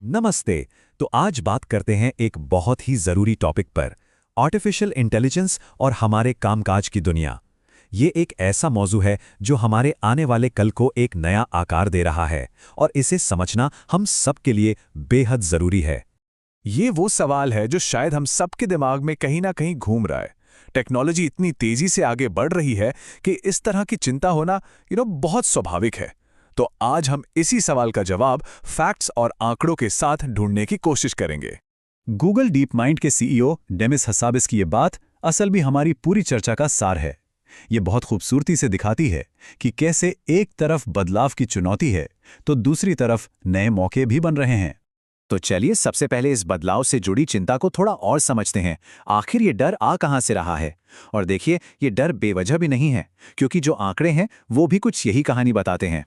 नमस्ते। तो आज बात करते हैं एक बहुत ही ज़रूरी टॉपिक पर, आर्टिफिशियल इंटेलिजेंस और हमारे कामकाज की दुनिया। ये एक ऐसा मौजू है जो हमारे आने वाले कल को एक नया आकार दे रहा है और इसे समझना हम सब के लिए बेहद ज़रूरी है। ये वो सवाल है जो शायद हम सबके दिमाग में कहीं ना कहीं घूम रहा है। टेक्नोलॉजी इतनी तेजी से आगे बढ़ रही है कि इस तरह की चिंता होना बहुत स्वाभाविक है। तो आज हम इसी सवाल का जवाब फैक्ट्स और आंकड़ों के साथ ढूंढने की कोशिश करेंगे। गूगल डीप माइंड के सीईओ डेमिस हसाबिस की ये बात असल भी हमारी पूरी चर्चा का सार है। ये बहुत खूबसूरती से दिखाती है कि कैसे एक तरफ बदलाव की चुनौती है तो दूसरी तरफ नए मौके भी बन रहे हैं। तो चलिए सबसे पहले इस बदलाव से जुड़ी चिंता को थोड़ा और समझते हैं। आखिर ये डर आ कहां से रहा है? और देखिए, ये डर बेवजह भी नहीं है, क्योंकि जो आंकड़े हैं वो भी कुछ यही कहानी बताते हैं।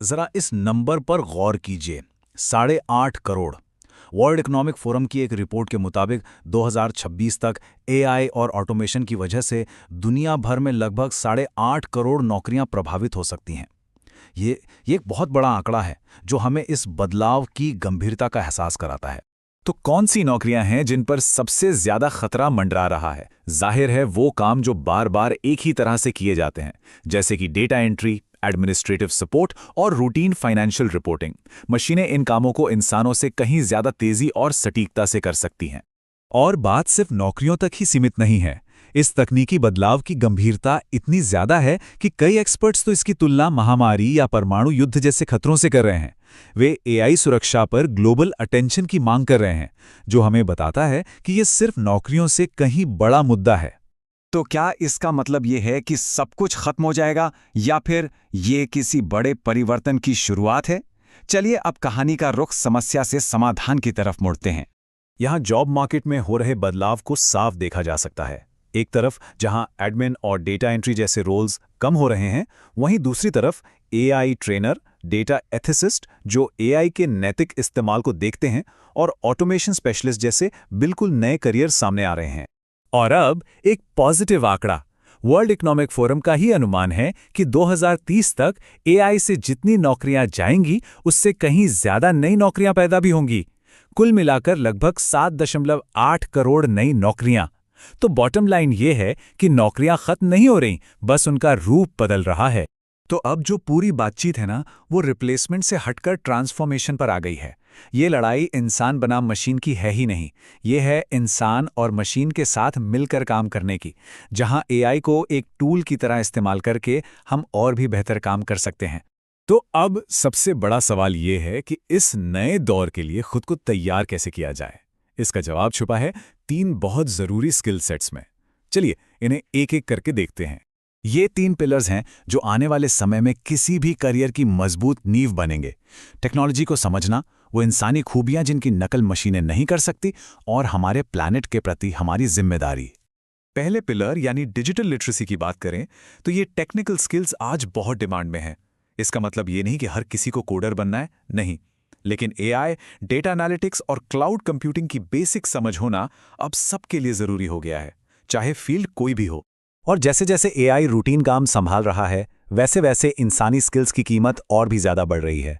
जरा इस नंबर पर गौर कीजिए, 8.5 करोड़। वर्ल्ड इकोनॉमिक फोरम की एक रिपोर्ट के मुताबिक 2026 तक एआई और ऑटोमेशन की वजह से दुनिया भर में लगभग 8.5 करोड़ नौकरियां प्रभावित हो सकती हैं। ये एक बहुत बड़ा आंकड़ा है जो हमें इस बदलाव की गंभीरता का एहसास कराता है। तो कौन सी नौकरियां हैं जिन पर सबसे ज्यादा खतरा मंडरा रहा है? जाहिर है वो काम जो बार बार एक ही तरह से किए जाते हैं, जैसे कि डेटा एंट्री, एडमिनिस्ट्रेटिव सपोर्ट और रूटीन फाइनेंशियल रिपोर्टिंग। मशीनें इन कामों को इंसानों से कहीं ज्यादा तेजी और सटीकता से कर सकती हैं। और बात सिर्फ नौकरियों तक ही सीमित नहीं है। इस तकनीकी बदलाव की गंभीरता इतनी ज्यादा है कि कई एक्सपर्ट्स तो इसकी तुलना महामारी या परमाणु युद्ध जैसे खतरों से कर रहे हैं। वे एआई सुरक्षा पर ग्लोबल अटेंशन की मांग कर रहे हैं, जो हमें बताता है कि ये सिर्फ नौकरियों से कहीं बड़ा मुद्दा है। तो क्या इसका मतलब ये है कि सब कुछ खत्म हो जाएगा या फिर ये किसी बड़े परिवर्तन की शुरुआत है? चलिए अब कहानी का रुख समस्या से समाधान की तरफ मुड़ते हैं। यहाँ जॉब मार्केट में हो रहे बदलाव को साफ देखा जा सकता है। एक तरफ जहां एडमिन और डेटा एंट्री जैसे रोल्स कम हो रहे हैं, वहीं दूसरी तरफ एआई ट्रेनर, डेटा एथिसिस्ट जो एआई के नैतिक इस्तेमाल को देखते हैं, और ऑटोमेशन स्पेशलिस्ट जैसे बिल्कुल नए करियर सामने आ रहे हैं। और अब एक पॉजिटिव आंकड़ा, वर्ल्ड इकोनॉमिक फोरम का ही अनुमान है कि 2030 तक एआई से जितनी नौकरियां जाएंगी उससे कहीं ज्यादा नई नौकरियां पैदा भी होंगी। कुल मिलाकर लगभग 7.8 करोड़ नई नौकरियां। तो बॉटम लाइन ये है कि नौकरियां खत्म नहीं हो रही, बस उनका रूप बदल रहा है। तो अब जो पूरी बातचीत है ना, वो रिप्लेसमेंट से हटकर ट्रांसफॉर्मेशन पर आ गई है। ये लड़ाई इंसान बनाम मशीन की है ही नहीं, ये है इंसान और मशीन के साथ मिलकर काम करने की, जहां एआई को एक टूल की तरह इस्तेमाल करके हम और भी बेहतर काम कर सकते हैं। तो अब सबसे बड़ा सवाल ये है कि इस नए दौर के लिए खुद को तैयार कैसे किया जाए। इसका जवाब छुपा है 3 बहुत जरूरी स्किल सेट्स में। चलिए इन्हें एक एक करके देखते हैं। ये 3 पिलर्स हैं जो आने वाले समय में किसी भी करियर की मजबूत नींव बनेंगे। टेक्नोलॉजी को समझना, वो इंसानी खूबियां जिनकी नकल मशीनें नहीं कर सकती, और हमारे प्लैनेट के प्रति हमारी जिम्मेदारी। पहले पिलर यानी डिजिटल लिटरेसी की बात करें तो ये टेक्निकल स्किल्स आज बहुत डिमांड में हैं। इसका मतलब ये नहीं कि हर किसी को कोडर बनना है, नहीं, लेकिन एआई, डेटा एनालिटिक्स और क्लाउड कंप्यूटिंग की बेसिक समझ होना अब सबके लिए जरूरी हो गया है, चाहे फील्ड कोई भी हो। और जैसे जैसे एआई रूटीन काम संभाल रहा है, वैसे वैसे इंसानी स्किल्स की कीमत और भी ज्यादा बढ़ रही है।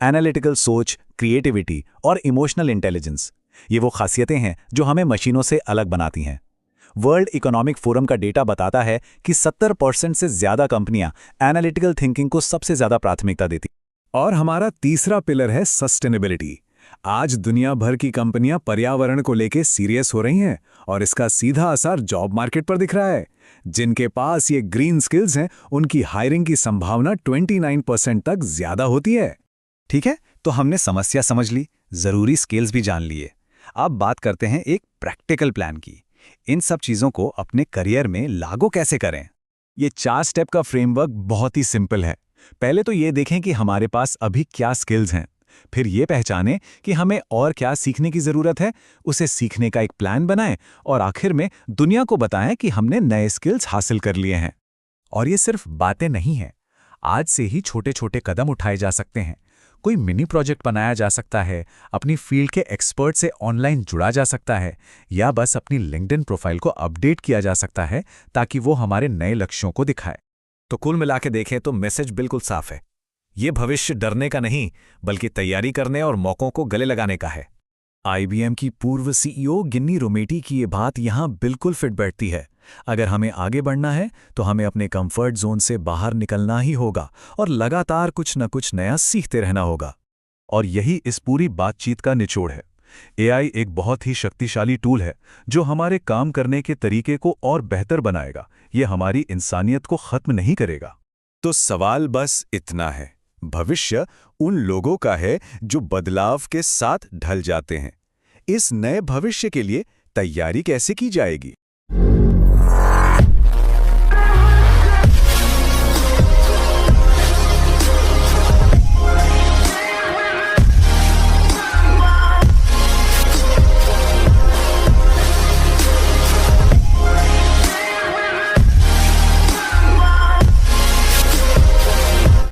एनालिटिकल सोच, क्रिएटिविटी और इमोशनल इंटेलिजेंस, ये वो खासियतें हैं जो हमें मशीनों से अलग बनाती हैं। वर्ल्ड इकोनॉमिक फोरम का डेटा बताता है कि 70% से ज्यादा कंपनियां एनालिटिकल थिंकिंग को सबसे ज्यादा प्राथमिकता देती। और हमारा तीसरा पिलर है सस्टेनेबिलिटी। आज दुनिया भर की कंपनियां पर्यावरण को लेकर सीरियस हो रही हैं, और इसका सीधा असर जॉब मार्केट पर दिख रहा है। जिनके पास ये ग्रीन स्किल्स हैं, उनकी हायरिंग की संभावना 29% तक ज्यादा होती है। ठीक है, तो हमने समस्या समझ ली, जरूरी स्किल्स भी जान लिए। अब बात करते हैं एक प्रैक्टिकल प्लान की। इन सब चीजों को अपने करियर में लागू कैसे करें? ये 4 स्टेप का फ्रेमवर्क बहुत ही सिंपल है। पहले तो ये देखें कि हमारे पास अभी क्या स्किल्स हैं, फिर ये पहचानें कि हमें और क्या सीखने की जरूरत है, उसे सीखने का एक प्लान बनाएं, और आखिर में दुनिया को बताएं कि हमने नए स्किल्स हासिल कर लिए हैं। और ये सिर्फ बातें नहीं हैं, आज से ही छोटे छोटे कदम उठाए जा सकते हैं। कोई मिनी प्रोजेक्ट बनाया जा सकता है, अपनी फील्ड के एक्सपर्ट से ऑनलाइन जुड़ा जा सकता है, या बस अपनी लिंक्डइन प्रोफाइल को अपडेट किया जा सकता है ताकि वो हमारे नए लक्ष्यों को दिखाए। तो कुल मिला के देखें तो मैसेज बिल्कुल साफ है। ये भविष्य डरने का नहीं, बल्कि तैयारी करने और मौकों को गले लगाने का है। IBM की पूर्व CEO गिन्नी रोमेटी की ये बात यहाँ बिल्कुल फिट बैठती है। अगर हमें आगे बढ़ना है तो हमें अपने कंफर्ट जोन से बाहर निकलना ही होगा और लगातार कुछ न कुछ नया सीखते रहना होगा। और यही इस पूरी बातचीत का निचोड़ है। AI एक बहुत ही शक्तिशाली टूल है जो हमारे काम करने के तरीके को और बेहतर बनाएगा। ये हमारी इंसानियत को खत्म नहीं करेगा। तो सवाल बस इतना है, भविष्य उन लोगों का है जो बदलाव के साथ ढल जाते हैं। इस नए भविष्य के लिए तैयारी कैसे की जाएगी?